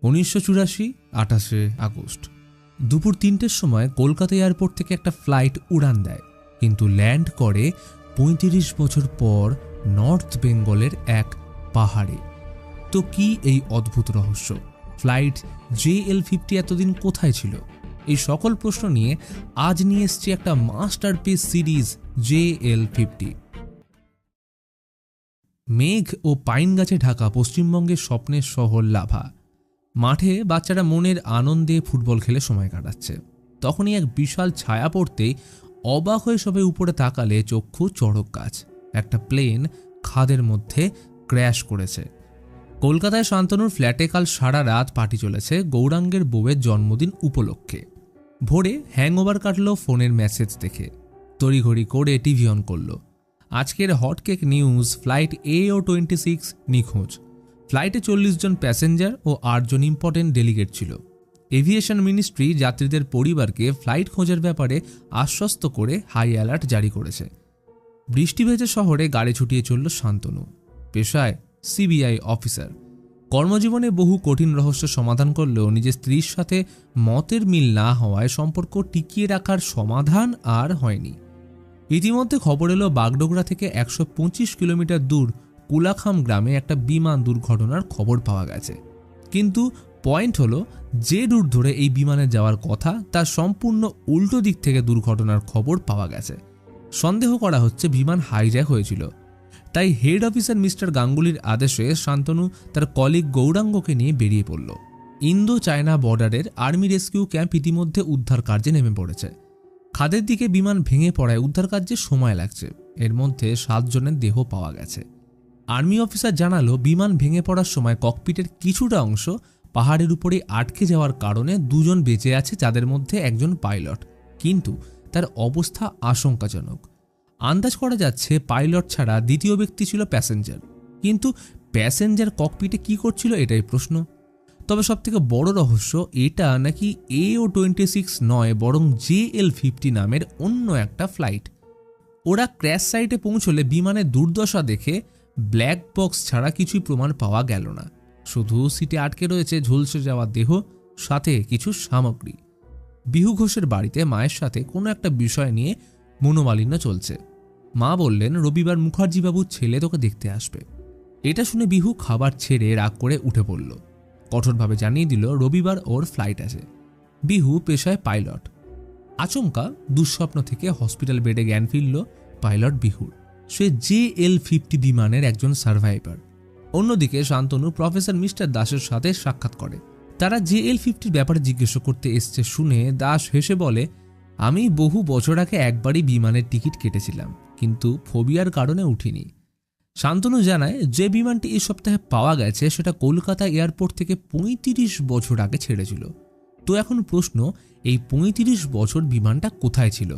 1984 28 August দুপুর 3টের সময় Kolkata airport থেকে একটা ফ্লাইট উড়ান দেয়, কিন্তু ল্যান্ড করে 35 বছর পর নর্থ বেঙ্গলের এক পাহাড়ে। তো কি এই অদ্ভুত রহস্য? ফ্লাইট JL50 এতদিন কোথায় ছিল? এই সকল প্রশ্ন নিয়ে আজ নিয়ে এসছি একটা মাস্টারপিস সিরিজ JL50। মেঘ ও পাইন গাছে ঢাকা পশ্চিমবঙ্গের স্বপ্নের শহর লাভা। মাঠে বাচ্চারা মনের আনন্দে ফুটবল খেলে সময় কাটাচ্ছে। তখনই এক বিশাল ছায়া পড়তেই অবাক হয়ে সবে উপরে তাকালে চক্ষু চড়ক গাছ। একটা প্লেন খাদের মধ্যে ক্র্যাশ করেছে। কলকাতায় শান্তনুর ফ্ল্যাটে কাল সারা রাত পার্টি চলেছে গৌরাঙ্গের বউয়ের জন্মদিন উপলক্ষে। ভোরে হ্যাংওভার কাটলো ফোনের মেসেজ দেখে, তড়িঘড়ি করে টিভি অন করলো। আজকের হটকেক নিউজ, ফ্লাইট AO26 নিখোঁজ। ফ্লাইটে 40 জন প্যাসেঞ্জার ও 8 জন ইম্পর্টেন্ট ডেলিগেট ছিল। এভিয়েশন মিনিস্ট্রি যাত্রীদের পরিবারকে ফ্লাইট খোঁজার ব্যাপারে আশ্বস্ত করে হাই অ্যালার্ট জারি করেছে। বৃষ্টি ভেজা শহরে গাড়ি ছুটিয়ে চলল শান্তনু। পেশায় CBI অফিসার। কর্মজীবনে বহু কঠিন রহস্য সমাধান করলেও নিজের স্ত্রীর সাথে মতের মিল না হওয়ায় সম্পর্ক টিকিয়ে রাখার সমাধান আর হয়নি। ইতিমধ্যে খবর এলো বাগডোগরা থেকে 125 কিলোমিটার দূর কুলাখাম গ্রামে একটা বিমান দুর্ঘটনার খবর পাওয়া গেছে। কিন্তু পয়েন্ট হলো, যে রুট ধরে এই বিমানে যাওয়ার কথা তার সম্পূর্ণ উল্টো দিক থেকে দুর্ঘটনার খবর পাওয়া গেছে। সন্দেহ করা হচ্ছে বিমান হাইজ্যাক হয়েছিল। তাই হেড অফিসার মিস্টার গাঙ্গুলির আদেশে শান্তনু তার কলিগ গৌরাঙ্গকে নিয়ে বেরিয়ে পড়ল। ইন্দো চায়না বর্ডারের আর্মি রেস্কিউ ক্যাম্প ইতিমধ্যে উদ্ধার কার্যে নেমে পড়েছে। খাদের দিকে বিমান ভেঙে পড়ায় উদ্ধার কার্যে সময় লাগছে। এর মধ্যে 7 জনের দেহ পাওয়া গেছে। আর্মি অফিসার জানালো, বিমান ভেঙে পড়ার সময় ককপিটের কিছুটা অংশ পাহাড়ের উপরে আটকে যাওয়ার কারণে 2 জন বেঁচে আছে, যাদের মধ্যে একজন পাইলট, কিন্তু তার অবস্থা আশঙ্কাজনক। আন্দাজ করা যাচ্ছে পাইলট ছাড়া দ্বিতীয় ব্যক্তি ছিল প্যাসেঞ্জার, কিন্তু প্যাসেঞ্জার ককপিটে কি করছিল এটাই প্রশ্ন। তবে সবথেকে বড় রহস্য এটা নাকি AO26 নয়, বরং JL50 নামের অন্য একটা ফ্লাইট। ওরা ক্র্যাশ সাইটে পৌঁছলে বিমানের দুর্দশা দেখে ব্ল্যাক বক্স ছাড়া কিছুই প্রমাণ পাওয়া গেল না। শুধু সিটে আটকে রয়েছে ঝলসে যাওয়া দেহ, সাথে কিছু সামগ্রী। বিহু ঘোষের বাড়িতে মায়ের সাথে কোনো একটা বিষয় নিয়ে মনোমালিন্য চলছে। মা বললেন, রবিবার মুখার্জিবাবুর ছেলে তোকে দেখতে আসবে। এটা শুনে বিহু খাবার ছেড়ে রাগ করে উঠে পড়ল। কঠোরভাবে জানিয়ে দিল রবিবার ওর ফ্লাইট আছে। বিহু পেশায় পাইলট। আচমকা দুঃস্বপ্ন থেকে হসপিটাল বেডে জ্ঞান ফিরল পাইলট বিহুর। সে JL50 বিমানের একজন সার্ভাইভার। অন্যদিকে শান্তনু প্রফেসর মিস্টার দাসের সাথে সাক্ষাৎ করে। তারা JL50 ব্যাপারে জিজ্ঞেস করতে এসছে শুনে দাস হেসে বলে, আমি বহু বছর আগে একবারই বিমানের টিকিট কেটেছিলাম, কিন্তু ফোবিয়ার কারণে উঠিনি। শান্তনু জানায়, যে বিমানটি এই সপ্তাহে পাওয়া গেছে সেটা কলকাতা এয়ারপোর্ট থেকে 35 বছর আগে ছেড়েছিল। তো এখন প্রশ্ন, এই 35 বছর বিমানটা কোথায় ছিল?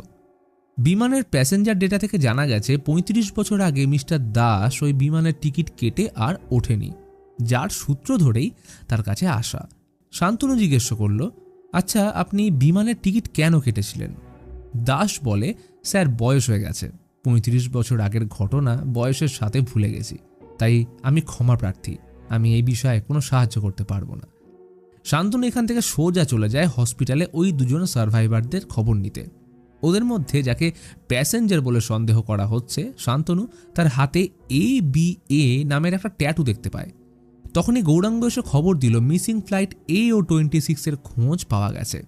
বিমানের প্যাসেঞ্জার ডেটা থেকে জানা গেছে 35 বছর আগে মিস্টার দাস ওই বিমানের টিকিট কেটে আর ওঠেনি, যার সূত্র ধরেই তার কাছে আসা। শান্তনু জিজ্ঞেস করল, আচ্ছা আপনি বিমানের টিকিট কেন কেটেছিলেন? দাস বলে, স্যার বয়স হয়ে গেছে, 35 বছর আগের ঘটনা বয়সের সাথে ভুলে গেছি, তাই আমি ক্ষমা প্রার্থী, আমি এই বিষয়ে কোনো সাহায্য করতে পারবো না। শান্তনু এখান থেকে সোজা চলে যায় হসপিটালে ওই 2 জন সার্ভাইভারদের খবর নিতে। ওদের মধ্যে যাকে প্যাসেঞ্জার বলে সন্দেহ করা হচ্ছে, শান্তনু তার হাতে ABA নামের একটা ট্যাটু দেখতে পায়। তখনই গৌরাঙ্গ এসে খবর দিল মিসিং ফ্লাইট AO26 এর খোঁজ পাওয়া গেছে।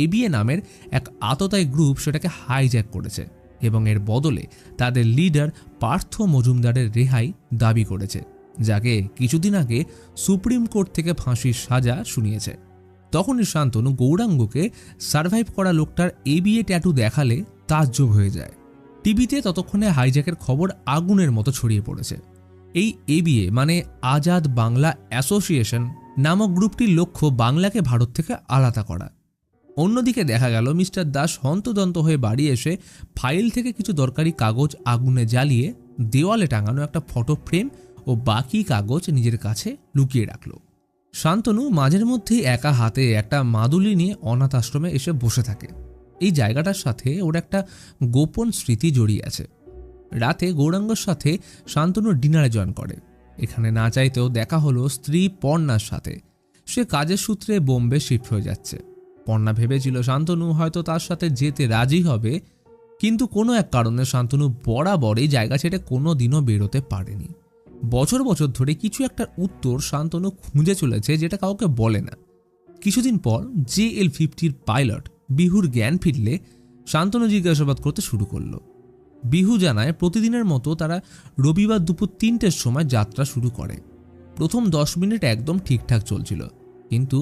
ABA নামের এক আততায়ী গ্রুপ সেটাকে হাইজ্যাক করেছে এবং এর বদলে তাদের লিডার পার্থ মজুমদারের রেহাই দাবি করেছে, যাকে কিছুদিন আগে সুপ্রিম কোর্ট থেকে ফাঁসির সাজা শুনিয়েছে। তখনই শান্তনু গৌরাঙ্গকে সার্ভাইভ করা লোকটার ABA ট্যাটু দেখালে তাজ্জব হয়ে যায়। টিভিতে ততক্ষণে হাইজ্যাকের খবর আগুনের মতো ছড়িয়ে পড়েছে। এই ABA মানে আজাদ বাংলা অ্যাসোসিয়েশন নামক গ্রুপটির লক্ষ্য বাংলাকে ভারত থেকে আলাদা করা। অন্যদিকে দেখা গেল মিস্টার দাস হন্তদন্ত হয়ে বাড়ি এসে ফাইল থেকে কিছু দরকারি কাগজ আগুনে জ্বালিয়ে দেওয়ালে টাঙানো একটা ফটো ফ্রেম ও বাকি কাগজ নিজের কাছে লুকিয়ে রাখল। শান্তনু মাঝের মধ্যেই একা হাতে একটা মাদুলি নিয়ে অনাথ আশ্রমে এসে বসে থাকে। এই জায়গাটার সাথে ওর একটা গোপন স্মৃতি জড়িয়ে আছে। রাতে গৌরাঙ্গর সাথে শান্তনু ডিনারে জয়েন করে। এখানে না চাইতেও দেখা হলো স্ত্রী পর্ণার সাথে। সে কাজের সূত্রে বোম্বে শিফট হয়ে যাচ্ছে। পর্ণা ভেবেছিল শান্তনু হয়তো তার সাথে যেতে রাজি হবে, কিন্তু কোনো এক কারণে শান্তনু বরাবরই জায়গা ছেড়ে কোনো দিনও বেরোতে পারেনি। বছর বছর ধরে কিছু একটা উত্তর শান্তনু খুঁজে চলেছে, যেটা কাউকে বলে না। কিছুদিন পর JL-50 পাইলট বিহুর জ্ঞান ফিরলে শান্তনু জিজ্ঞাসাবাদ করতে শুরু করলো। বিহু জানায় প্রতিদিনের মতো তারা রবিবার দুপুর 3টের সময় যাত্রা শুরু করে। প্রথম 10 মিনিট একদম ঠিকঠাক চলছিল, কিন্তু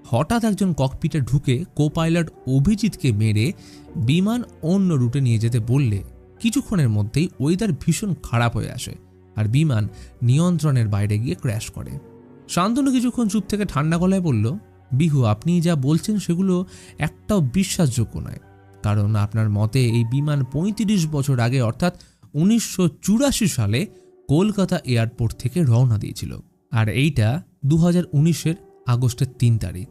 হঠাৎ একজন ককপিটে ঢুকে কোপাইলট অভিজিৎকে মেরে বিমান অন্য রুটে নিয়ে যেতে বললে কিছুক্ষণের মধ্যেই ওয়েদার ভীষণ খারাপ হয়ে আসে আর বিমান নিয়ন্ত্রণের বাইরে গিয়ে ক্র্যাশ করে। শান্তনু কিছুক্ষণ চুপ থেকে ঠান্ডা গলায় বলল, বিহু, আপনি যা বলছেন সেগুলো একটাও বিশ্বাসযোগ্য নয়, কারণ আপনার মতে এই বিমান 35 বছর আগে অর্থাৎ 1984 সালে কলকাতা এয়ারপোর্ট থেকে রওনা দিয়েছিল, আর এইটা 2019-এর আগস্টের 3 তারিখ।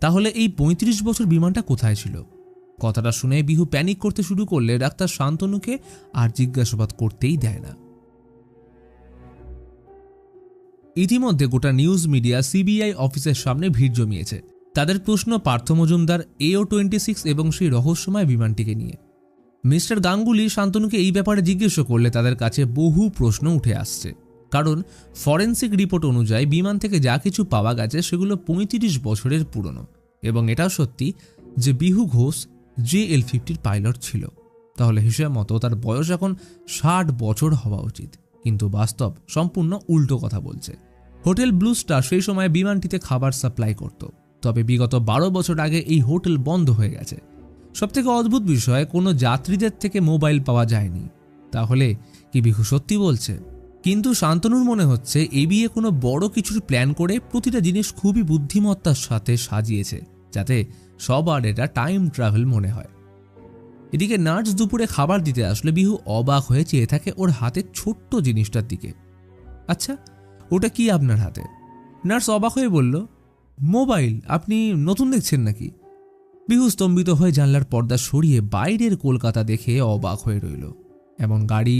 তাহলে এই 35 বছর বিমানটা কোথায় ছিল? কথাটা শুনে বিহু প্যানিক করতে শুরু করলে ডাক্তার শান্তনুকে আর জিজ্ঞাসাবাদ করতেই দেয় না। ইতিমধ্যে গোটা নিউজ মিডিয়া CBI অফিসের সামনে ভিড় জমিয়েছে। তাদের প্রশ্ন পার্থ মজুমদার, AO-26 এবং সেই রহস্যময় বিমানটিকে নিয়ে। মিস্টার গাঙ্গুলি শান্তনুকে এই ব্যাপারে জিজ্ঞেস করলে তাদের কাছে বহু প্রশ্ন উঠে আসছে, কারণ ফরেন্সিক রিপোর্ট অনুযায়ী বিমান থেকে যা কিছু পাওয়া গেছে সেগুলো 35 বছরের পুরনো, এবং এটাও সত্যি যে বিহু ঘোষ JL-50 পাইলট ছিল। তাহলে হিসেব মতো তার বয়স এখন 60 বছর হওয়া উচিত, কিন্তু বাস্তব সম্পূর্ণ উল্টো কথা বলছে। হোটেল ব্লু স্টার সেই সময় বিমানটিতে খাবার সাপ্লাই করত, তবে বিগত 12 বছর আগে এই হোটেল বন্ধ হয়ে গেছে। সবথেকে অদ্ভুত বিষয়, কোনো যাত্রীদের থেকে মোবাইল পাওয়া যায়নি। তাহলে কি বিহু সত্যি বলছে? কিন্তু শান্তনুর মনে হচ্ছে এবিএ কোনো বড় কিছুর প্ল্যান করে প্রতিটা জিনিস খুবই বুদ্ধিমত্তার সাথে সাজিয়েছে, যাতে সবার এটা টাইম ট্রাভেল মনে হয়। এদিকে নার্স দুপুরে খাবার দিতে আসলে বিহু অবাক হয়ে চেয়ে থাকে ওর হাতের ছোট্ট জিনিসটার দিকে। আচ্ছা, ওটা কি আপনার হাতে? নার্স অবাক হয়ে বলল, মোবাইল। আপনি নতুন দেখছেন নাকি? বিহু স্তম্ভিত হয়ে জানলার পর্দা সরিয়ে বাইরের কলকাতা দেখে অবাক হয়ে রইল। এমন গাড়ি,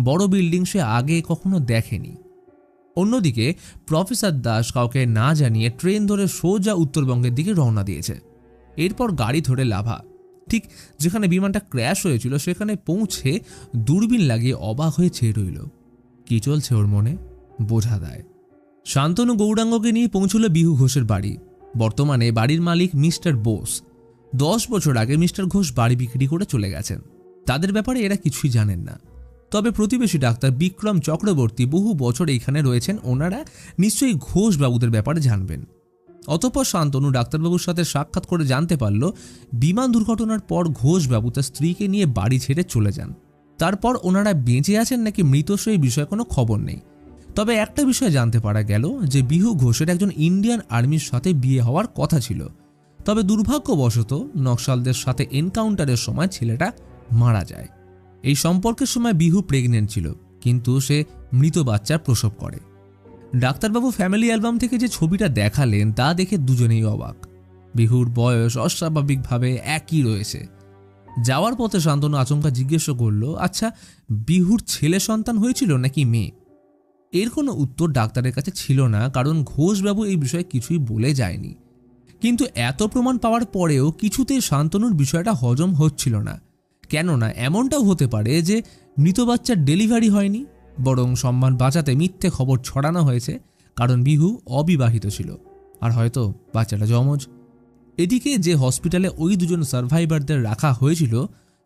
বড় বিল্ডিং সে আগে কখনো দেখেনি। অন্যদিকে প্রফেসর দাস কাউকে না জানিয়ে ট্রেন ধরে সোজা উত্তরবঙ্গের দিকে রওনা দিয়েছে। এরপর গাড়ি ধরে লাভা। ঠিক যেখানে বিমানটা ক্র্যাশ হয়েছিল সেখানে পৌঁছে দূরবীন লাগিয়ে অবাক হয়ে চেয়ে রইল। কি চলছে ওর মনে বোঝা দেয়। শান্তনু গৌরাঙ্গকে নিয়ে পৌঁছল বিহু ঘোষের বাড়ি। বর্তমানে বাড়ির মালিক মিস্টার বোস। 10 বছর আগে মিস্টার ঘোষ বাড়ি বিক্রি করে চলে গেছেন। তাদের ব্যাপারে এরা কিছুই জানেন না, তবে প্রতিবেশী ডাক্তার বিক্রম চক্রবর্তী বহু বছর এইখানে রয়েছেন, ওনারা নিশ্চয়ই ঘোষবাবুদের ব্যাপারে জানবেন। অতঃপর শান্তনু ডাক্তারবাবুর সাথে সাক্ষাৎ করে জানতে পারল বিমান দুর্ঘটনার পর ঘোষবাবু তার স্ত্রীকে নিয়ে বাড়ি ছেড়ে চলে যান। তারপর ওনারা বেঁচে আছেন নাকি মৃত সেই বিষয়ে কোনো খবর নেই। তবে একটা বিষয় জানতে পারা গেল যে বিহু ঘোষের একজন ইন্ডিয়ান আর্মির সাথে বিয়ে হওয়ার কথা ছিল, তবে দুর্ভাগ্যবশত নকশালদের সাথে এনকাউন্টারের সময় ছেলেটা মারা যায়। এই সম্পর্কের সময় বিহু প্রেগনেন্ট ছিল, কিন্তু সে মৃত বাচ্চার প্রসব করে। ডাক্তারবাবু ফ্যামিলি অ্যালবাম থেকে যে ছবিটা দেখালেন তা দেখে দুজনেই অবাক। বিহুর বয়স অস্বাভাবিকভাবে একই রয়েছে। যাওয়ার পথে শান্তনু আচমকা জিজ্ঞেস করল, আচ্ছা, বিহুর ছেলে সন্তান হয়েছিল নাকি মেয়ে? এর কোনো উত্তর ডাক্তারের কাছে ছিল না, কারণ ঘোষবাবু এই বিষয়ে কিছুই বলে যায়নি। কিন্তু এত প্রমাণ পাওয়ার পরেও কিছুতেই শান্তনুর বিষয়টা হজম হচ্ছিল না। কেননা এমনটাও হতে পারে যে মৃত বাচ্চার ডেলিভারি হয়নি, বরং সম্মান বাঁচাতে মিথ্যে খবর ছড়ানো হয়েছে, কারণ বিহু অবিবাহিত ছিল, আর হয়তো বাচ্চাটা যমজ। এদিকে যে হসপিটালে ওই দুজন সার্ভাইভারদের রাখা হয়েছিল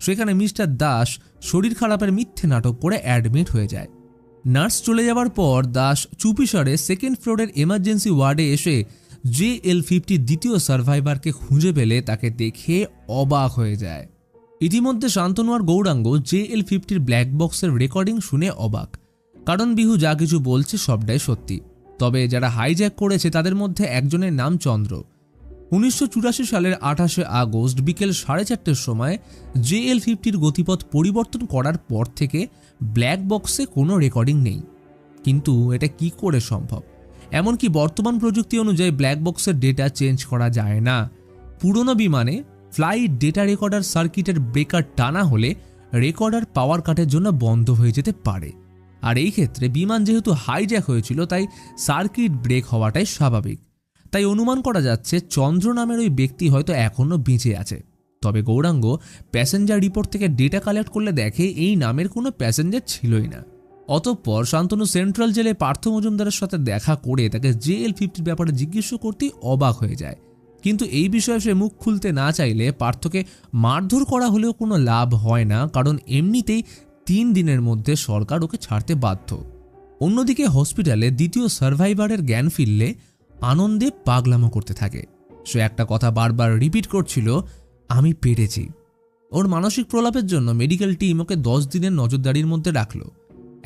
সেখানে মিস্টার দাস শরীর খারাপের মিথ্যে নাটক করে অ্যাডমিট হয়ে যায়। নার্স চলে যাওয়ার পর দাস চুপিসারে 2nd ফ্লোরের এমার্জেন্সি ওয়ার্ডে এসে JL-50 দ্বিতীয় সার্ভাইভারকে খুঁজে পেলে তাকে দেখে অবাক হয়ে যায়। ইতিমধ্যে শান্তনু আর গৌরাঙ্গ JL-50 ব্ল্যাক বক্সের রেকর্ডিং শুনে অবাক, কারণ বিহু যা কিছু বলছে সবটাই সত্যি। তবে যারা হাইজ্যাক করেছে তাদের মধ্যে একজনের নাম চন্দ্র। 1984 সালের 28শে আগস্ট বিকেল 4:30টার সময় JL-50 গতিপথ পরিবর্তন করার পর থেকে ব্ল্যাক বক্সে কোনো রেকর্ডিং নেই। কিন্তু এটা কি করে সম্ভব? এমনকি বর্তমান প্রযুক্তি অনুযায়ী ব্ল্যাক বক্সের ডেটা চেঞ্জ করা যায় না। পুরনো বিমানে ফ্লাইট ডেটা রেকর্ডার সার্কিটের ব্রেকার টানা হলে রেকর্ডার পাওয়ার কাটের জন্য বন্ধ হয়ে যেতে পারে, আর এই ক্ষেত্রে বিমান যেহেতু হাইজ্যাক হয়েছিল তাই সার্কিট ব্রেক হওয়াটাই স্বাভাবিক। তাই অনুমান করা যাচ্ছে চন্দ্র নামের ওই ব্যক্তি হয়তো এখনও বেঁচে আছে। তবে গৌরাঙ্গ প্যাসেঞ্জার রিপোর্ট থেকে ডেটা কালেক্ট করলে দেখে এই নামের কোনো প্যাসেঞ্জার ছিলই না। অতঃপর শান্তনু সেন্ট্রাল জেলে পার্থ মজুমদারের সাথে দেখা করে তাকে JL-50 ব্যাপারে জিজ্ঞেস করতেই অবাক হয়ে যায়। কিন্তু এই বিষয়ে সে মুখ খুলতে না চাইলে পার্থকে মারধর করা হলেও কোনো লাভ হয় না, কারণ এমনিতেই 3 দিনের মধ্যে সরকার ওকে ছাড়তে বাধ্য। অন্যদিকে হসপিটালে দ্বিতীয় সার্ভাইভারের জ্ঞান ফিরলে আনন্দে পাগলামো করতে থাকে। সে একটা কথা বারবার রিপিট করছিল, আমি পেরেছি। ওর মানসিক প্রলাপের জন্য মেডিকেল টিম ওকে 10 দিনের নজরদারির মধ্যে রাখল।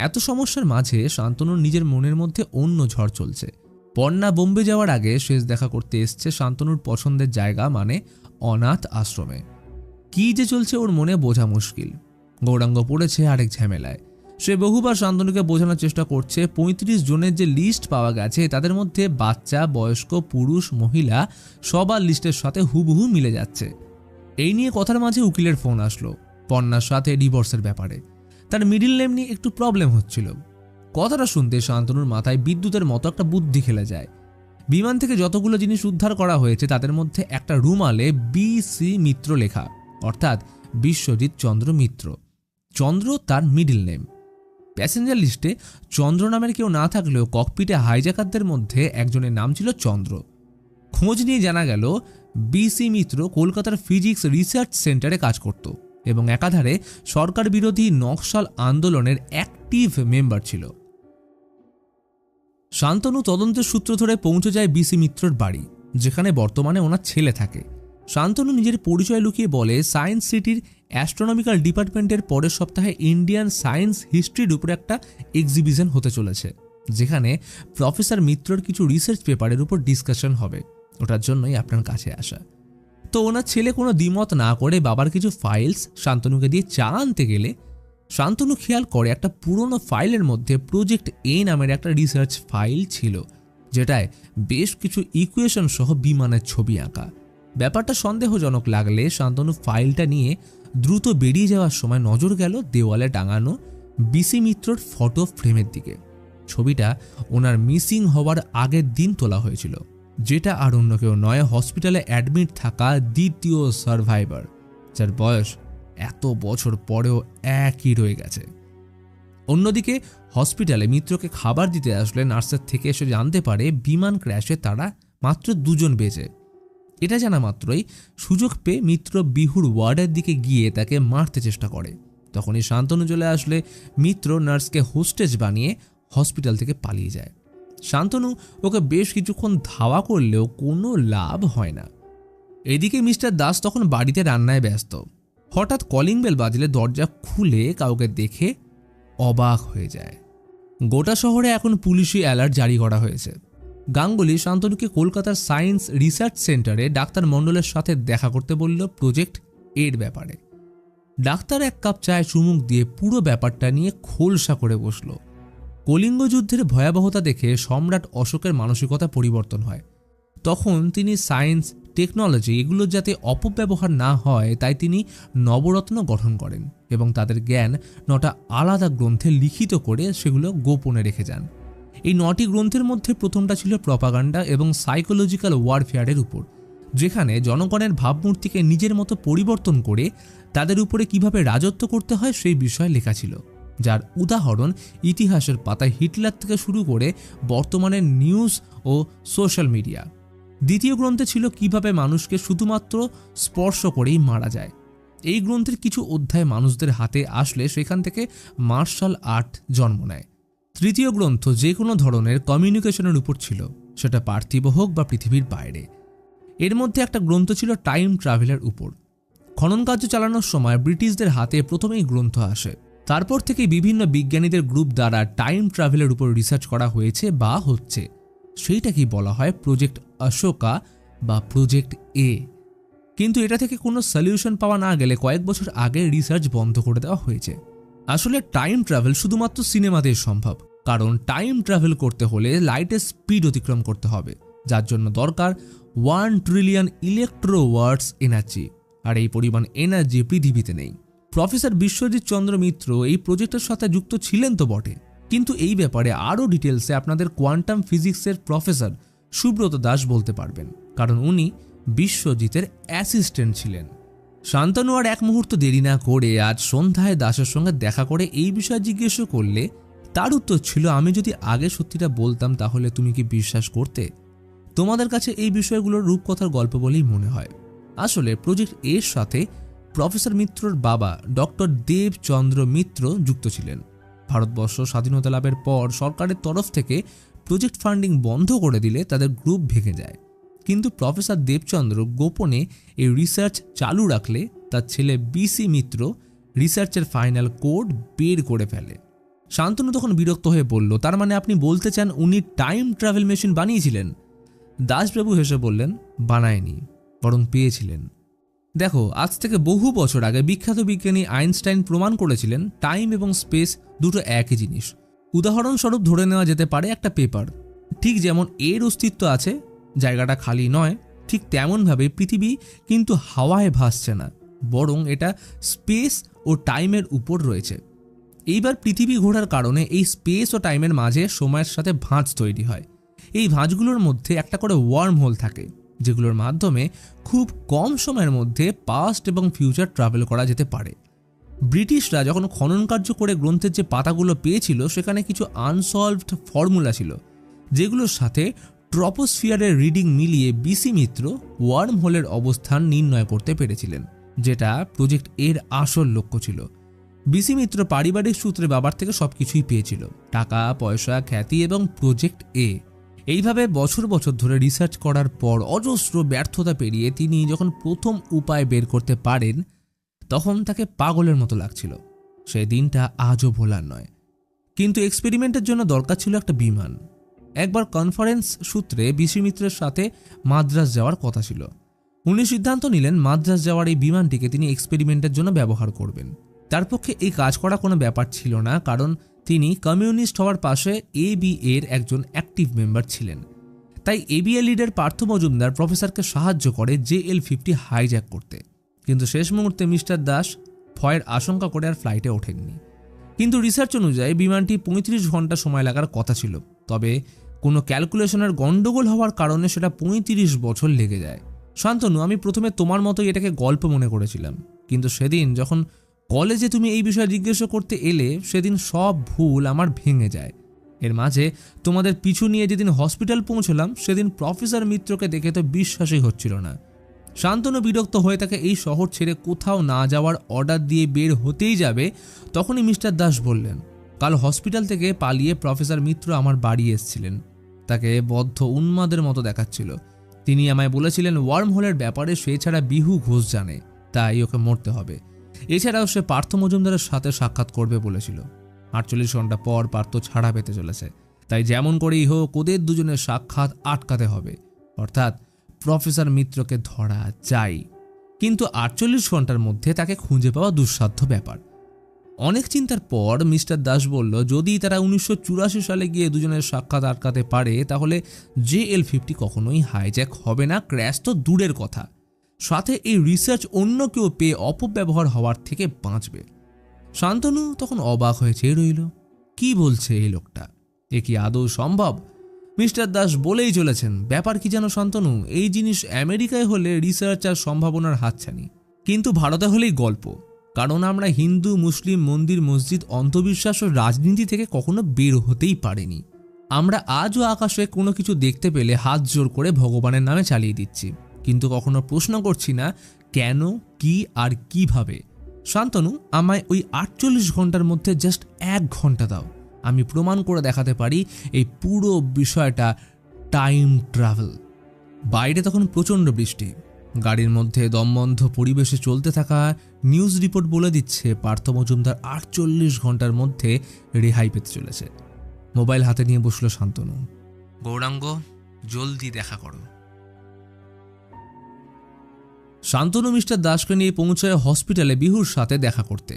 এত সমস্যার মাঝে শান্তনুর নিজের মনের মধ্যে অন্য ঝড় চলছে। পর্ণা বোম্বে যাওয়ার আগে শেষ দেখা করতে এসছে শান্তনুর পছন্দের জায়গা, মানে অনাথ আশ্রমে। কি যে চলছে ওর মনে বোঝা মুশকিল। গৌরাঙ্গ পড়েছে আরেক ঝামেলায়। সে বহুবার শান্তনুকে বোঝানোর চেষ্টা করছে 35 জনের যে লিস্ট পাওয়া গেছে তাদের মধ্যে বাচ্চা, বয়স্ক, পুরুষ, মহিলা সবার লিস্টের সাথে হুবহু মিলে যাচ্ছে। এই নিয়ে কথার মাঝে উকিলের ফোন আসলো পর্ণার সাথে ডিভোর্সের ব্যাপারে। তার মিডিল নেম নিয়ে একটু প্রবলেম হচ্ছিল। কথাটা শুনতে শান্তনুর মাথায় বিদ্যুতের মতো একটা বুদ্ধি খেলে যায়। বিমান থেকে যতগুলো জিনিস উদ্ধার করা হয়েছে তাদের মধ্যে একটা রুমালে BC মিত্র লেখা, অর্থাৎ বিশ্বজিৎ চন্দ্র মিত্র। চন্দ্র তার মিডিল নেম। প্যাসেঞ্জার লিস্টে চন্দ্র নামের কেউ না থাকলেও ককপিটে হাইজ্যাকারদের মধ্যে একজনের নাম ছিল চন্দ্র। খোঁজ নিয়ে জানা গেল BC মিত্র কলকাতার ফিজিক্স রিসার্চ সেন্টারে কাজ করত এবং একাধারে সরকার বিরোধী নকশাল আন্দোলনের অ্যাক্টিভ মেম্বার ছিল। শান্তনু তদন্তের সূত্র ধরে পৌঁছে যায় BC মিত্রর বাড়ি, যেখানে বর্তমানে ওনার ছেলে থাকে। শান্তনু নিজের পরিচয় লুকিয়ে বলে সায়েন্স সিটির অ্যাস্ট্রোনমিক্যাল ডিপার্টমেন্টের পরের সপ্তাহে ইন্ডিয়ান সায়েন্স হিস্ট্রির উপর একটা এক্সিবিশন হতে চলেছে, যেখানে প্রফেসর মিত্রর কিছু রিসার্চ পেপারের উপর ডিসকাশন হবে। ওটার জন্যই আপনার কাছে আসা। তো ওনার ছেলে কোনো দ্বিমত না করে বাবার কিছু ফাইলস শান্তনুকে দিয়ে চা আনতে গেলে শান্তনু খেয়াল করে একটা পুরনো ফাইলের মধ্যে প্রজেক্ট A নামের একটা রিসার্চ ফাইল ছিল, যেটায় বেশ কিছু ইকুয়েশন সহ বিমানের ছবি আঁকা। ব্যাপারটা সন্দেহজনক লাগলে শান্তনু ফাইলটা নিয়ে দ্রুত বেরিয়ে যাওয়ার সময় নজর গেল দেওয়ালে টাঙানো BC মিত্রর ফটো ফ্রেমের দিকে। ছবিটা ওনার মিসিং হওয়ার আগের দিন তোলা হয়েছিল, যেটা আর অন্য কেউ নয়, হসপিটালে অ্যাডমিট থাকা দ্বিতীয় সার্ভাইভার, যার বয়স এত বছর পরেও একই রয়ে গেছে। অন্যদিকে হসপিটালে মিত্রকে খাবার দিতে আসলে নার্সের থেকে এসে জানতে পারে বিমান ক্র্যাশে তারা মাত্র 2 জন বেঁচে। এটা জানা মাত্রই সুযোগ পেয়ে মিত্র বিহুর ওয়ার্ডের দিকে গিয়ে তাকে মারতে চেষ্টা করে। তখনই শান্তনু চলে আসলে মিত্র নার্সকে হোস্টেজ বানিয়ে হসপিটাল থেকে পালিয়ে যায়। শান্তনু ওকে বেশ কিছুক্ষণ ধাওয়া করলেও কোনো লাভ হয় না। এদিকে মিস্টার দাস তখন বাড়িতে রান্নায় ব্যস্ত। হঠাৎ কলিং বেল বাজলে দরজা খুলে কাউকে দেখে অবাক হয়ে যায়। গোটা শহরে এখন পুলিশি অ্যালার্ট জারি করা হয়েছে। গাঙ্গুলি শান্তনুকে কলকাতার সায়েন্স রিসার্চ সেন্টারে ডাক্তার মণ্ডলের সাথে দেখা করতে বলল প্রজেক্ট এর ব্যাপারে। ডাক্তার 1 কাপ চায় চুমুক দিয়ে পুরো ব্যাপারটা নিয়ে খোলসা করে বসল। কলিঙ্গ যুদ্ধের ভয়াবহতা দেখে সম্রাট অশোকের মানসিকতা পরিবর্তন হয়। তখন তিনি সায়েন্স, টেকনোলজি এগুলোর যাতে অপব্যবহার না হয় তাই তিনি নবরত্ন গঠন করেন এবং তাদের জ্ঞান 9টা আলাদা গ্রন্থে লিখিত করে সেগুলো গোপনে রেখে যান। এই 9টি গ্রন্থের মধ্যে প্রথমটা ছিল প্রপাগান্ডা এবং সাইকোলজিক্যাল ওয়ারফেয়ারের উপর, যেখানে জনগণের ভাবমূর্তিকে নিজের মতো পরিবর্তন করে তাদের উপরে কিভাবে রাজত্ব করতে হয় সেই বিষয়ে লেখা ছিল, যার উদাহরণ ইতিহাসের পাতায় হিটলার থেকে শুরু করে বর্তমানের নিউজ ও সোশ্যাল মিডিয়া। দ্বিতীয় গ্রন্থে ছিল কিভাবে মানুষকে শুধুমাত্র স্পর্শ করেই মারা যায়। এই গ্রন্থের কিছু অধ্যায় মানুষদের হাতে আসলে সেখান থেকে মার্শাল আর্ট জন্ম নেয়। তৃতীয় গ্রন্থ যে কোনো ধরনের কমিউনিকেশনের উপর ছিল, সেটা পার্থিব হোক বা পৃথিবীর বাইরে। এর মধ্যে একটা গ্রন্থ ছিল টাইম ট্রাভেলের উপর। খনন কার্য চালানোর সময় ব্রিটিশদের হাতে প্রথমেই গ্রন্থ আসে। তারপর থেকে বিভিন্ন বিজ্ঞানীদের গ্রুপ দ্বারা টাইম ট্রাভেলের উপর রিসার্চ করা হয়েছে বা হচ্ছে। সেইটাকেই বলা হয় প্রজেক্ট অশোকা বা প্রজেক্ট A। কিন্তু এটা থেকে কোনো সলিউশন পাওয়া না গেলে কয়েক বছর আগে রিসার্চ বন্ধ করে দেওয়া হয়েছে। আসলে টাইম ট্রাভেল শুধুমাত্র সিনেমাতেই সম্ভব, কারণ টাইম ট্রাভেল করতে হলে লাইটের স্পিড অতিক্রম করতে হবে, যার জন্য দরকার 1 ট্রিলিয়ন ইলেকট্রোওয়াটস এনার্জি, আর এই পরিমাণ এনার্জি পৃথিবীতে নেই। প্রফেসর বিশ্বজিৎ চন্দ্র মিত্র এই প্রজেক্টের সাথে যুক্ত ছিলেন তো বটে, কিন্তু এই ব্যাপারে আরও ডিটেলসে আপনাদের কোয়ান্টাম ফিজিক্সের প্রফেসর সুব্রত দাস বলতে পারবেন, কারণ উনি বিশ্বজিতের অ্যাসিস্ট্যান্ট ছিলেন। শান্তনু আর এক মুহূর্ত দেরি না করে আজ সন্ধ্যায় দাসের সঙ্গে দেখা করে এই বিষয়ে জিজ্ঞেস করলে তার উত্তর ছিল, আমি যদি আগে সত্যিটা বলতাম তাহলে তুমি কি বিশ্বাস করতে? তোমাদের কাছে এই বিষয়গুলোর রূপকথার গল্প বলেই মনে হয়। আসলে প্রজেক্ট এর সাথে প্রফেসর মিত্রর বাবা ডক্টর দেবচন্দ্র মিত্র যুক্ত ছিলেন। ভারতবর্ষ স্বাধীনতা লাভের পর সরকারের তরফ থেকে প্রজেক্ট ফান্ডিং বন্ধ করে দিলে তাদের গ্রুপ ভেঙে যায়। কিন্তু প্রফেসর দেবচন্দ্র গোপনে এই রিসার্চ চালু রাখলে তার ছেলে বিসি মিত্র রিসার্চের ফাইনাল কোড বের করে ফেলে। শান্তনু তখন বিরক্ত হয়ে বলল, তার মানে আপনি বলতে চান উনি টাইম ট্রাভেল মেশিন বানিয়েছিলেন? দাসবাবু হেসে বললেন, বানায়নি, বরং পেয়েছিলেন। দেখো, আজ থেকে বহু বছর আগে বিখ্যাত বিজ্ঞানী আইনস্টাইন প্রমাণ করেছিলেন টাইম এবং স্পেস দুটো একই জিনিস। উদাহরণস্বরূপ ধরে নেওয়া যেতে পারে একটা পেপার। ঠিক যেমন এর অস্তিত্ব আছে, জায়গাটা খালি নয়, ঠিক তেমনভাবে পৃথিবী কিন্তু হাওয়ায় ভাসছে না, বরং এটা স্পেস ও টাইমের উপর রয়েছে। এইবার পৃথিবী ঘোরার কারণে এই স্পেস ও টাইমের মাঝে সময়ের সাথে ভাঁজ তৈরি হয়। এই ভাঁজগুলোর মধ্যে একটা করে ওয়ার্ম হোল থাকে, যেগুলোর মাধ্যমে খুব কম সময়ের মধ্যে পাস্ট এবং ফিউচার ট্রাভেল করা যেতে পারে। ব্রিটিশরা যখন খনন কার্য করে গ্রন্থের যে পাতাগুলো পেয়েছিল সেখানে কিছু আনসলভড ফর্মুলা ছিল, যেগুলোর সাথে ট্রপোস্ফিয়ারের রিডিং মিলিয়ে বিসি মিত্র ওয়ার্ম হোলের অবস্থান নির্ণয় করতে পেরেছিলেন, যেটা প্রজেক্ট এর আসল লক্ষ্য ছিল। বিসি মিত্র পারিবারিক সূত্রে বাবার থেকে সবকিছুই পেয়েছিল, টাকা পয়সা, খ্যাতি এবং প্রজেক্ট এ। এইভাবে বছর বছর ধরে রিসার্চ করার পর অজস্র ব্যর্থতা পেরিয়ে তিনি যখন প্রথম উপায় বের করতে পারেন, তখন তাকে পাগলের মতো লাগছিল। সেই দিনটা আজও ভোলার নয়। কিন্তু এক্সপেরিমেন্টের জন্য দরকার ছিল একটা বিমান। একবার কনফারেন্স সূত্রে বিসি মিত্রের সাথে মাদ্রাজ যাওয়ার কথা ছিল। উনি সিদ্ধান্ত নিলেন মাদ্রাজ যাওয়ার এই বিমানটিকে তিনি এক্সপেরিমেন্টের জন্য ব্যবহার করবেন। তার পক্ষে এই কাজ করা কোনো ব্যাপার ছিল না, কারণ তিনি কমিউনিস্ট হওয়ার পাশে এবি এর একজন অ্যাক্টিভ মেম্বার ছিলেন। তাই এবিএ লিডার পার্থ মজুমদার প্রফেসরকে সাহায্য করে JL-50 হাইজ্যাক করতে। কিন্তু শেষ মুহূর্তে মিস্টার দাস ভয়ের আশঙ্কা করে আর ফ্লাইটে ওঠেননি। কিন্তু রিসার্চ অনুযায়ী বিমানটি 35 ঘন্টা সময় লাগার কথা ছিল, তবে কোনো ক্যালকুলেশনের গন্ডগোল হওয়ার কারণে সেটা 35 বছর লেগে যায়। শান্তনু, আমি প্রথমে তোমার মতোই এটাকে গল্প মনে করেছিলাম, কিন্তু সেদিন যখন কলেজে তুমি এই বিষয়ে জিজ্ঞেস করতে এলে, সেদিন সব ভুল আমার ভেঙে যায়। এর মাঝে তোমাদের পিছু নিয়ে যেদিন হসপিটাল পৌঁছলাম, সেদিন প্রফেসর মিত্রকে দেখে তো বিশ্বাসই হচ্ছিল না। শান্তনু বিরক্ত হয়ে তাকে এই শহর ছেড়ে কোথাও না যাওয়ার অর্ডার দিয়ে বের হতেই যাবে, তখনই মিস্টার দাস বললেন, কাল হসপিটাল থেকে পালিয়ে প্রফেসর মিত্র আমার বাড়ি এসেছিলেন। তাকে বদ্ধ উন্মাদের মতো দেখাচ্ছিল। তিনি আমায় বলেছিলেন ওয়ার্ম হোলের ব্যাপারে সে ছাড়া বিহু ঘোষ জানে, তাই ওকে মরতে হবে। এছাড়াও সে পার্থ মজুমদারের সাথে সাক্ষাৎ করবে বলেছিল। 48 ঘন্টা পর পার্থ ছাড়া পেতে চলেছে, তাই যেমন করেই হোক ওদের দুজনের সাক্ষাৎ আটকাতে হবে, অর্থাৎ প্রফেসর মিত্রকে ধরা চাই। কিন্তু 48 ঘন্টার মধ্যে তাকে খুঁজে পাওয়া দুঃসাধ্য ব্যাপার। অনেক চিন্তার পর মিস্টার দাস বলল, যদি তারা 1984 সালে গিয়ে দুজনের সাক্ষাৎ আটকাতে পারে, তাহলে JL-50 কখনোই হাইজ্যাক হবে না, ক্র্যাশ তো দূরের কথা, সাথে এই রিসার্চ অন্য কেউ পেয়ে অপব্যবহার হওয়ার থেকে বাঁচবে। শান্তনু তখন অবাক হয়ে চেয়ে রইল। কি বলছে এই লোকটা? এ কি আদৌ সম্ভব? মিস্টার দাস বলেই চলেছেন, ব্যাপার কি জানো শান্তনু, এই জিনিস আমেরিকায় হলে রিসার্চ আর সম্ভাবনার হাতছানি, কিন্তু ভারতে হলেই গল্প। কারণ আমরা হিন্দু, মুসলিম, মন্দির, মসজিদ, অন্ধবিশ্বাস ও রাজনীতি থেকে কখনো বের হতেই পারিনি। আমরা আজও আকাশে কোনো কিছু দেখতে পেলে হাত জোর করে ভগবানের নামে চালিয়ে দিচ্ছি, কিন্তু কখনো প্রশ্ন করছি না কেন, কি আর কিভাবে। শান্তনু, আমায় ওই 48 ঘন্টার মধ্যে জাস্ট 1 ঘন্টা দাও, আমি প্রমাণ করে দেখাতে পারি এই পুরো বিষয়টা টাইম ট্রাভেল। বাইরে তখন প্রচণ্ড বৃষ্টি। গাড়ির মধ্যে দমবন্ধ পরিবেশে চলতে থাকা নিউজ রিপোর্ট বলে দিচ্ছে পার্থ মজুমদার 48 ঘন্টার মধ্যে রেহাই পেতে চলেছে। মোবাইল হাতে নিয়ে বসলো শান্তনু। গৌরাঙ্গ, জলদি দেখা করো। শান্তনু মিস্টার দাসকে নিয়ে পৌঁছায় হসপিটালে বিহুর সাথে দেখা করতে।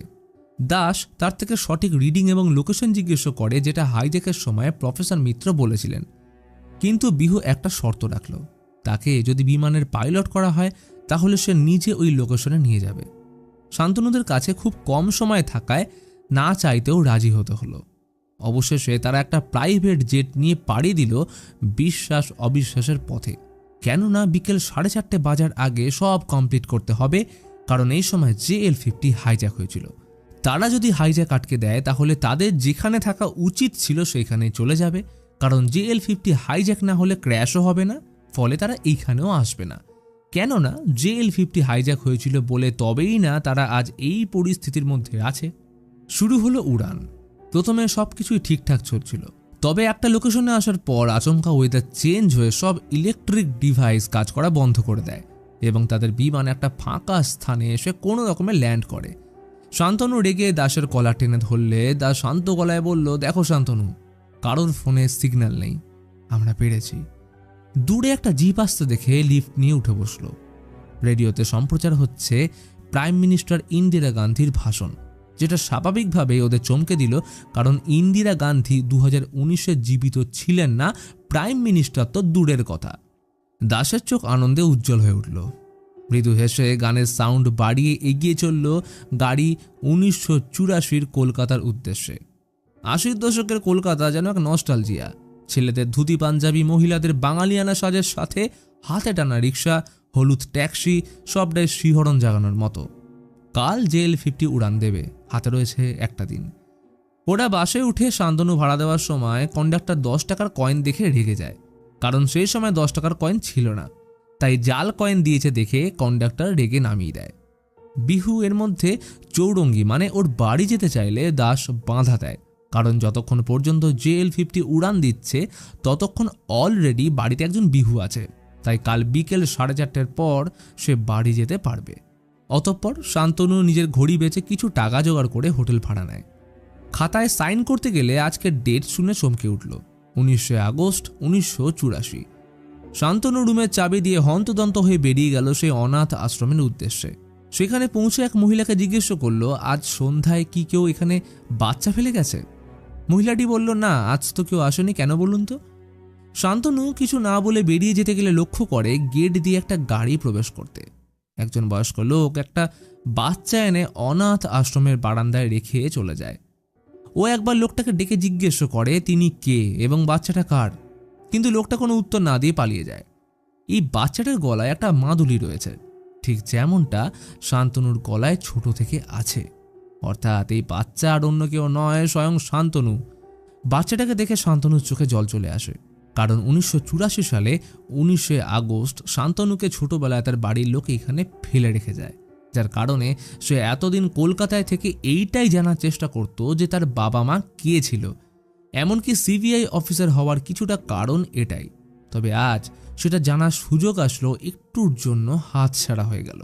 দাস তার থেকে সঠিক রিডিং এবং লোকেশন জিজ্ঞেস করে, যেটা হাইজ্যাকের সময় প্রফেসর মিত্র বলেছিলেন। কিন্তু বিহু একটা শর্ত রাখল, তাকে যদি বিমানের পাইলট করা হয় তাহলে সে নিজে ওই লোকেশনে নিয়ে যাবে। শান্তনুদের কাছে খুব কম সময় থাকায় না চাইতেও রাজি হতে হলো। অবশেষে তারা একটা প্রাইভেট জেট নিয়ে পাড়ি দিল বিশ্বাস অবিশ্বাসের পথে। কেননা বিকেল 4:30 বাজার আগে সব কমপ্লিট করতে হবে, কারণ এই সময় JL-50 হাইজ্যাক হয়েছিল। তারা যদি হাইজ্যাক আটকে দেয় তাহলে তাদের যেখানে থাকা উচিত ছিল সেখানে চলে যাবে, কারণ JL-50 হাইজ্যাক না হলে ক্র্যাশও হবে না, ফলে তারা এইখানেও আসবে না। কেননা JL-50 হাইজ্যাক হয়েছিল বলে তবেই না তারা আজ এই পরিস্থিতির মধ্যে আছে। শুরু হলো উড়ান। প্রথমে সবকিছুই ঠিকঠাক চলছিল, তবে একটা লোকেশনে আসার পর আচমকা ওয়েদার চেঞ্জ হয়ে সব ইলেকট্রিক ডিভাইস কাজ করা বন্ধ করে দেয় এবং তাদের বিমান একটা ফাঁকা স্থানে এসে কোনো রকমে ল্যান্ড করে। শান্তনু রেগে দাসের কলার টেনে ধরলে দাস শান্ত গলায় বলল, দেখো শান্তনু, কারোর ফোনে সিগন্যাল নেই, আমরা পেরেছি। দূরে একটা জিপ আসতে দেখে লিফট নিয়ে উঠে বসলো। রেডিওতে সম্প্রচার হচ্ছে প্রাইম মিনিস্টার ইন্দিরা গান্ধীর ভাষণ, যেটা স্বাভাবিকভাবেই ওদের চমকে দিল, কারণ ইন্দিরা গান্ধী 2019-এ জীবিত ছিলেন না, প্রাইম মিনিস্টার তো দূরের কথা। দাসের চোখ আনন্দে উজ্জ্বল হয়ে উঠল। মৃদু হেসে গানের সাউন্ড বাড়িয়ে এগিয়ে চলল গাড়ি 1984-র কলকাতার উদ্দেশ্যে। 80-র দশকের কলকাতা যেন এক নস্টালজিয়া। ছেলেদের ধুতি পাঞ্জাবি, মহিলাদের বাঙালিয়ানা সাজের সাথে হাতে টানা রিক্সা, হলুদ ট্যাক্সি, সবটাই শিহরণ জাগানোর মতো। কাল JL-50 উড়ান দেবে, হাতে রয়েছে একটা দিন। ওরা বাসে উঠে শান্তনু ভাড়া দেওয়ার সময় কন্ডাক্টর 10 টাকার কয়েন দেখে রেগে যায়, কারণ সেই সময় 10 টাকার কয়েন ছিল না, তাই জাল কয়েন দিয়েছে দেখে কন্ডাক্টর রেগে নামিয়ে দেয়। বিহু এর মধ্যে চৌরঙ্গি মানে ওর বাড়ি যেতে চাইলে দাস বাধা দেয়, কারণ যতক্ষণ পর্যন্ত JL-50 উড়ান দিচ্ছে ততক্ষণ অলরেডি বাড়িতে একজন বিহু আছে, তাই কাল বিকেল 4:30-র পর সে বাড়ি যেতে পারবে। অতঃপর শান্তনু নিজের ঘড়ি বেচে কিছু টাকা জোগাড় করে হোটেল ভাড়া নেয়। খাতায় সাইন করতে গেলে আজকের ডেট শুনে চমকে উঠল, 19 আগস্ট 1984। শান্তনু রুমের চাবি দিয়ে হন্তদন্ত হয়ে বেরিয়ে গেল সেই অনাথ আশ্রমের উদ্দেশ্যে। সেখানে পৌঁছে এক মহিলাকে জিজ্ঞেস করলো, আজ সন্ধ্যায় কি কেউ এখানে বাচ্চা ফেলে গেছে? মহিলাটি বলল, না, আজ তো কেউ আসেনি, কেন বলুন তো? শান্তনু কিছু না বলে বেরিয়ে যেতে গেলে লক্ষ্য করে গেট দিয়ে একটা গাড়ি প্রবেশ করতে। একজন বয়স্ক লোক একটা বাচ্চা এনে অনাথ আশ্রমের বারান্দায় রেখে চলে যায়। ও একবার লোকটাকে ডেকে জিজ্ঞেস করে তিনি কে এবং বাচ্চাটা কার, কিন্তু লোকটা কোনো উত্তর না দিয়ে পালিয়ে যায়। এই বাচ্চাটার গলায় একটা মাদুলি রয়েছে, ঠিক যেমনটা শান্তনুর গলায় ছোট থেকে আছে, অর্থাৎ এই বাচ্চা আর অন্য কেউ নয়, স্বয়ং শান্তনু। বাচ্চাটাকে দেখে শান্তনুর চোখে জল চলে আসে, কারণ 1984 সালে 19 আগস্ট শান্তনুকে ছোটবেলায় তার বাড়ির লোক এখানে ফেলে রেখে যায়, যার কারণে সে এতদিন কলকাতায় থেকে এইটাই জানার চেষ্টা করত যে তার বাবা মা কে ছিল। এমনকি CBI অফিসার হওয়ার কিছুটা কারণ এটাই। তবে আজ সেটা জানার সুযোগ আসলো, একটুর জন্য হাতছাড়া হয়ে গেল।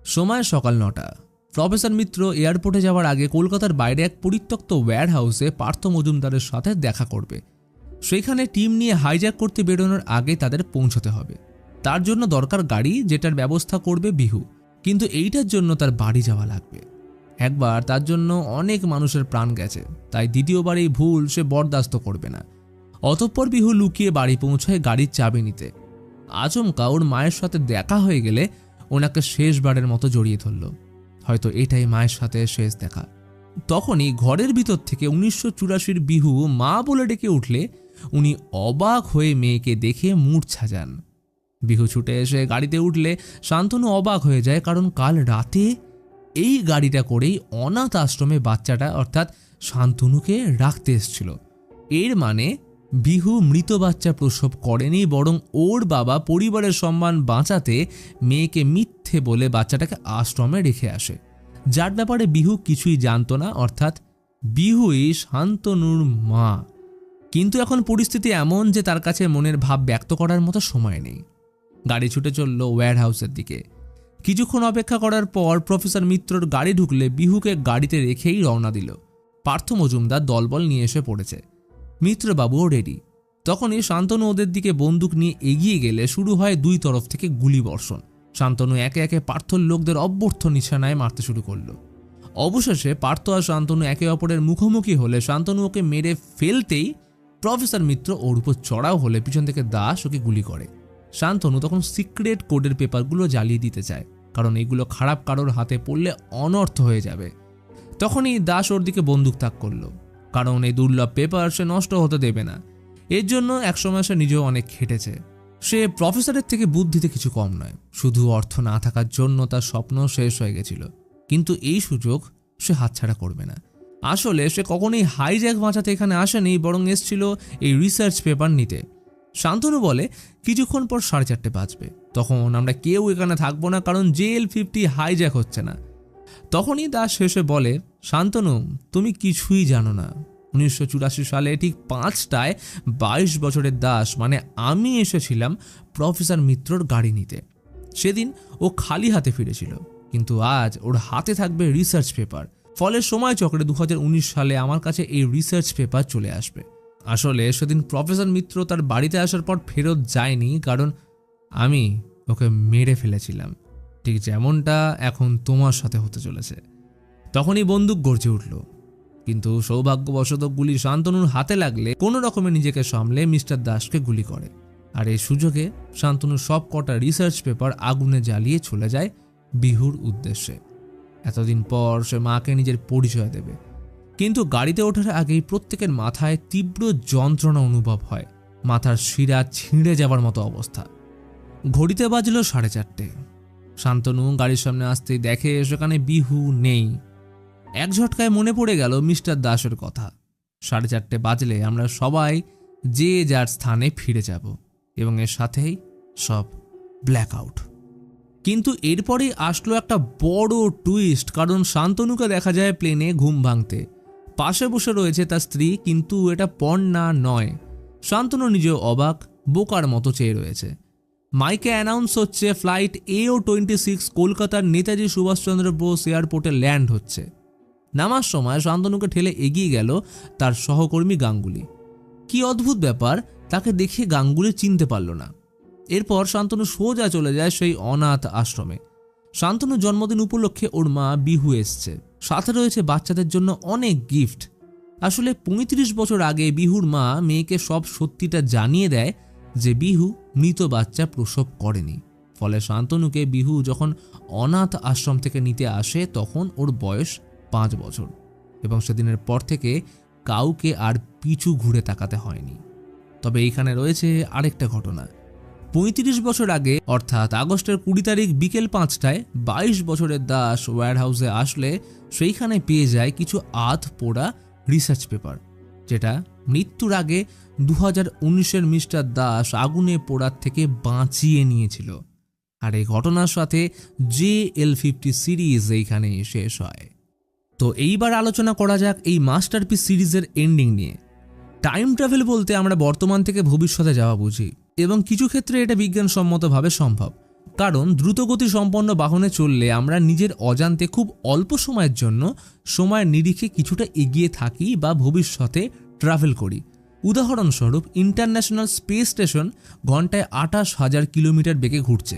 সময় সকাল 9টা। প্রফেসর মিত্র এয়ারপোর্টে যাওয়ার আগে কলকাতার বাইরে এক পরিত্যক্ত ওয়্যার হাউসে পার্থ মজুমদারের সাথে দেখা করবে। সেখানে টিম নিয়ে হাইজ্যাক করতে বেরোনোর আগে তাদের পৌঁছতে হবে। তার জন্য দরকার গাড়ি, যেটার ব্যবস্থা করবে বিহু, কিন্তু এইটার জন্য তার বাড়ি যাওয়া লাগবে। একবার তার জন্য অনেক মানুষের প্রাণ গেছে, তাই দ্বিতীয়বার এই ভুল সে বরদাস্ত করবে না। অতঃপর বিহু লুকিয়ে বাড়ি পৌঁছায় গাড়ির চাবি নিতে। আচমকা ওর মায়ের সাথে দেখা হয়ে গেলে ওনাকে শেষবারের মতো জড়িয়ে ধরল, হয়তো এটাই মায়ের সাথে শেষ দেখা। তখনই ঘরের ভিতর থেকে 1984-র বিহু মা বলে ডেকে উঠলে উনি অবাক হয়ে মেয়েকে দেখে মূর্ছা যান। বিহু ছুটে এসে গাড়িতে উঠলে শান্তনু অবাক হয়ে যায়, কারণ কাল রাতে এই গাড়িটা করেই অনাথ আশ্রমে বাচ্চাটা অর্থাৎ শান্তনুকে রাখতে এসেছিল। এর মানে বিহু মৃত বাচ্চা প্রসব করেনি, বরং ওর বাবা পরিবারের সম্মান বাঁচাতে মেয়েকে মিথ্যে বলে বাচ্চাটাকে আশ্রমে রেখে আসে, যার ব্যাপারে বিহু কিছুই জানতো না, অর্থাৎ বিহুই শান্তনুর মা। কিন্তু এখন পরিস্থিতি এমন যে তার কাছে মনের ভাব ব্যক্ত করার মতো সময় নেই। গাড়ি ছুটে চলল ওয়্যার হাউসের দিকে। কিছুক্ষণ অপেক্ষা করার পর প্রফেসর মিত্রর গাড়ি ঢুকলে বিহুকে গাড়িতে রেখেই রওনা দিল। পার্থ মজুমদার দলবল নিয়ে এসে পড়েছে, মিত্রবাবুও রেডি। তখনই শান্তনু ওদের দিকে বন্দুক নিয়ে এগিয়ে গেলে শুরু হয় দুই তরফ থেকে গুলি বর্ষণ। শান্তনু একে একে পার্থর লোকদের অভ্যর্থ নিশানায় মারতে শুরু করলো। অবশেষে পার্থ আর শান্তনু একে অপরের মুখোমুখি হলে শান্তনু ওকে মেরে ফেলতেই প্রফেসর মিত্র ওর উপর চড়াও হলে পিছন থেকে দাস ওকে গুলি করে। শান্তনু তখন সিক্রেট কোডের পেপারগুলো জ্বালিয়ে দিতে চায়, কারণ এগুলো খারাপ কারোর হাতে পড়লে অনর্থ হয়ে যাবে। তখনই দাস ওর দিকে বন্দুক তাক করলো। কারণ এই দুর্লভ পেপার সে নষ্ট হতে দেবে না। এর জন্য একসময় সে নিজেও অনেক খেটেছে। সে প্রফেসরের থেকে বুদ্ধিতে কিছু কম নয়, শুধু অর্থ না থাকার জন্য তার স্বপ্ন শেষ হয়ে গেছিল। কিন্তু এই সুযোগ সে হাতছাড়া করবে না। আসলে সে কখনোই হাইজ্যাক বাঁচাতে এখানে আসেনি, বরং এসেছিল এই রিসার্চ পেপার নিতে। শান্তনু বলে কিছুক্ষণ পর 4:30 বাজবে, তখন আমরা কেউ এখানে থাকবো না, কারণ JL-50 হাইজ্যাক হচ্ছে না। তখনই দাস শেষে বলে, শান্তনু তুমি কিছুই জানো না। 1984 সালে ঠিক 5টায় 22 বছরের দাস মানে আমি এসেছিলাম প্রফেসর মিত্রর গাড়ি নিতে। সেদিন ও খালি হাতে ফিরেছিল, কিন্তু আজ ওর হাতে থাকবে রিসার্চ পেপার। ফলে সময় চক্রে 2019 সালে আমার কাছে এই রিসার্চ পেপার চলে আসবে। আসলে সেদিন প্রফেসর মিত্র তার বাড়িতে আসার পর ফেরত যায়নি, কারণ আমি ওকে মেরে ফেলেছিলাম, ঠিক যেমনটা এখন তোমার সাথে হতে চলেছে। তখনই বন্দুক গর্জে উঠল, কিন্তু সৌভাগ্যবশত গুলি শান্তনুর হাতে লাগলে কোনো রকমে নিজেকে সামলে মিস্টার দাসকে গুলি করে। আর এই সুযোগে শান্তনুর সব কটা রিসার্চ পেপার আগুনে জ্বালিয়ে চলে যায় বিহুর উদ্দেশ্যে। এতদিন পর সে মাকে নিজের পরিচয় দেবে। কিন্তু গাড়িতে ওঠার আগেই প্রত্যেকের মাথায় তীব্র যন্ত্রণা অনুভব হয়। মাথার শিরা ছিঁড়ে যাবার মতো অবস্থা। ঘড়িতে বাজলো 4:30। শান্তনু গাড়ির সামনে আসতেই দেখে সেখানে বিহু নেই। এক ঝটকায় মনে পড়ে গেল মিস্টার দাসের কথা। 4:30 বাজলে আমরা সবাই যে যার স্থানে ফিরে যাব এবং এর সাথেই সব ব্ল্যাক আউট। কিন্তু এরপরেই আসলো একটা বড় টুইস্ট, কারণ শান্তনুকে দেখা যায় প্লেনে ঘুম ভাঙতে। পাশে বসে রয়েছে তার স্ত্রী, কিন্তু এটা পর্ণা নয়। শান্তনু নিজেও অবাক, বোকার মতো চেয়ে রয়েছে। মাইকে অ্যানাউন্স হচ্ছে ফ্লাইট AO-26 কলকাতার নেতাজি সুভাষচন্দ্র বোস এয়ারপোর্টে ল্যান্ড হচ্ছে। নামার সময় শান্তনুকে ঠেলে এগিয়ে গেল তার সহকর্মী গাঙ্গুলি। কি অদ্ভুত ব্যাপার, তাকে দেখে গাঙ্গুলি চিনতে পারল না। এরপর শান্তনু সোজা চলে যায় সেই অনাথ আশ্রমে। শান্তনুর জন্মদিন উপলক্ষে ওর মা বিহু এসছে, সাথে রয়েছে বাচ্চাদের জন্য অনেক গিফট। আসলে 35 বছর আগে বিহুর মা মেয়েকে সব সত্যিটা জানিয়ে দেয় যে বিহু মৃত বাচ্চা প্রসব করেনি। ফলে শান্তনুকে বিহু যখন অনাথ আশ্রম থেকে নিতে আসে তখন ওর বয়স 5 বছর, এবং সেদিনের পর থেকে কাউকে আর পিছু ঘুরে তাকাতে হয়নি। তবে এইখানে রয়েছে আরেকটা ঘটনা। 35 বছর আগে অর্থাৎ আগস্টের 20 তারিখ বিকেল 5টায় 22 বছরের দাস ওয়্যার হাউসে আসলে সেইখানে পেয়ে যায় কিছু আধ পোড়া রিসার্চ পেপার, যেটা মৃত্যুর আগে 2019-এর মিস্টার দাস আগুনে পোড়ার থেকে বাঁচিয়ে নিয়েছিল। আর এই ঘটনার সাথে JL-50 সিরিজ এইখানে শেষ হয়। তো এইবার আলোচনা করা যাক এই মাস্টারপিস সিরিজের এন্ডিং নিয়ে। টাইম ট্রাভেল বলতে আমরা বর্তমান থেকে ভবিষ্যতে যাওয়া বুঝি, এবং কিছু ক্ষেত্রে এটা বিজ্ঞানসম্মতভাবে সম্ভব। কারণ দ্রুতগতি সম্পন্ন বাহনে চললে আমরা নিজের অজান্তে খুব অল্প সময়ের জন্য সময়ের নিরিখে কিছুটা এগিয়ে থাকি বা ভবিষ্যতে ট্রাভেল করি। উদাহরণস্বরূপ ইন্টারন্যাশনাল স্পেস স্টেশন ঘন্টায় 28,000 কিলোমিটার বেগে ঘুরছে।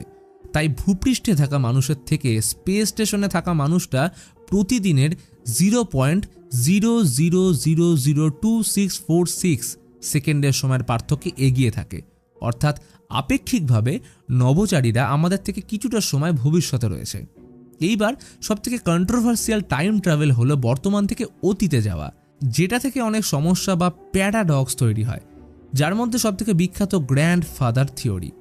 তাই ভূপৃষ্ঠে থাকা মানুষের থেকে স্পেস স্টেশনে থাকা মানুষটা প্রতিদিনের 0.00002646 সেকেন্ডের সময়ের পার্থক্যে এগিয়ে থাকে। অর্থাৎ আপেক্ষিকভাবে নভোচারীরা আমাদের থেকে কিছুটা সময় ভবিষ্যতে রয়েছে। এইবার সবথেকে কন্ট্রোভার্সিয়াল টাইম ট্রাভেল হলো বর্তমান থেকে অতীতে যাওয়া, যেটা থেকে অনেক সমস্যা বা প্যারাডক্স তৈরি হয়, যার মধ্যে সবথেকে বিখ্যাত গ্র্যান্ডফাদার থিওরি।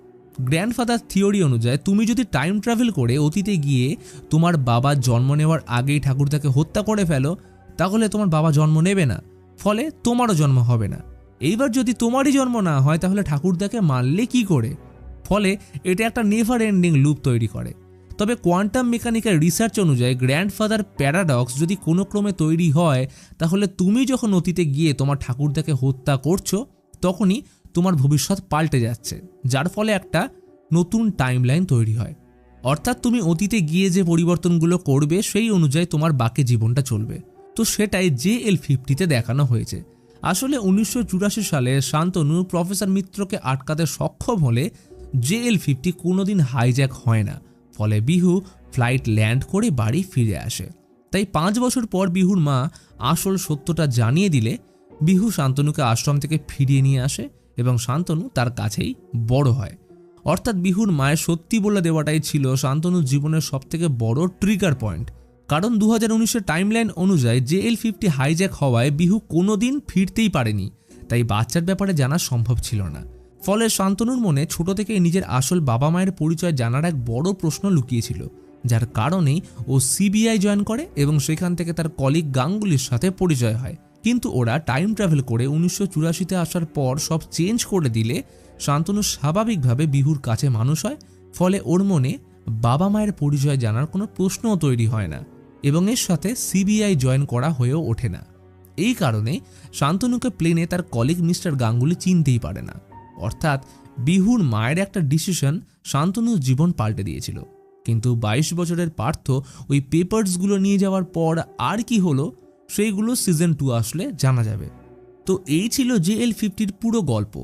গ্র্যান্ডফাদার থিওরি অনুযায়ী তুমি যদি টাইম ট্রাভেল করে অতীতে গিয়ে তোমার বাবার জন্ম নেওয়ার আগেই ঠাকুরদাকে হত্যা করে ফেলো, তাহলে তোমার বাবা জন্ম নেবে না, ফলে তোমারও জন্ম হবে না। এইবার যদি তোমারই জন্ম না হয় তাহলে ঠাকুরদাকে মারলে কি করে? ফলে এটা একটা নেভার এন্ডিং লুপ তৈরি করে। তবে কোয়ান্টাম মেকানিক্যাল রিসার্চ অনুযায়ী গ্র্যান্ডফাদার প্যারাডক্স যদি কোনো ক্রমে তৈরি হয়, তাহলে তুমি যখন অতীতে গিয়ে তোমার ঠাকুরদাকে হত্যা করছো তখনই তোমার ভবিষ্যৎ পাল্টে যাচ্ছে, যার ফলে একটা নতুন টাইমলাইন তৈরি হয়। অর্থাৎ তুমি অতীতে গিয়ে যে পরিবর্তনগুলো করবে সেই অনুযায়ী তোমার বাকি জীবনটা চলবে। তো সেটাই JL-50-তে দেখানো হয়েছে। আসলে 1984 সালে শান্তনু প্রফেসর মিত্রকে আটকাতে সক্ষম হলে JL-50 কোনোদিন হাইজ্যাক হয় না। ফলে বিহু ফ্লাইট ল্যান্ড করে বাড়ি ফিরে আসে। তাই 5 বছর পর বিহুর মা আসল সত্যটা জানিয়ে দিলে বিহু শান্তনুকে আশ্রম থেকে ফিরিয়ে নিয়ে আসে এবং শান্তনু তার কাছেই বড় হয়। অর্থাৎ বিহুর মায়ের সত্যি বলে দেওয়াটাই ছিল শান্তনুর জীবনের সবথেকে বড় ট্রিগার পয়েন্ট, কারণ 2019-এর টাইমলাইন অনুযায়ী JL-50 হাইজ্যাক হওয়ায় বিহু কোনোদিন ফিরতেই পারেনি, তাই বাচ্চার ব্যাপারে জানা সম্ভব ছিল না। ফলে শান্তনুর মনে ছোট থেকেই নিজের আসল বাবা মায়ের পরিচয় জানার এক বড় প্রশ্ন লুকিয়েছিল, যার কারণেই ও সিবিআই জয়েন করে এবং সেখান থেকে তার কলিগ গাঙ্গুলির সাথে পরিচয় হয়। কিন্তু ওরা টাইম ট্রাভেল করে 1984-তে আসার পর সব চেঞ্জ করে দিলে শান্তনু স্বাভাবিকভাবে বিহুর কাছে মানুষ হয়। ফলে ওর মনে বাবা মায়ের পরিচয় জানার কোনো প্রশ্নও তৈরি হয় না এবং এর সাথে সিবিআই জয়েন করা হয়েও ওঠে না। এই কারণে শান্তনুকে প্লেনে তার কলিগ মিস্টার গাঙ্গুলি চিনতেই পারে না। অর্থাৎ বিহুর মায়ের একটা ডিসিশন শান্তনুর জীবন পাল্টে দিয়েছিল। কিন্তু 22 বছরের পার্থ ওই পেপারসগুলো নিয়ে যাওয়ার পর আর কি হলো সেইগুলো সিজন 2 আসলে জানা যাবে। তো এই ছিল JL-50-র পুরো গল্প।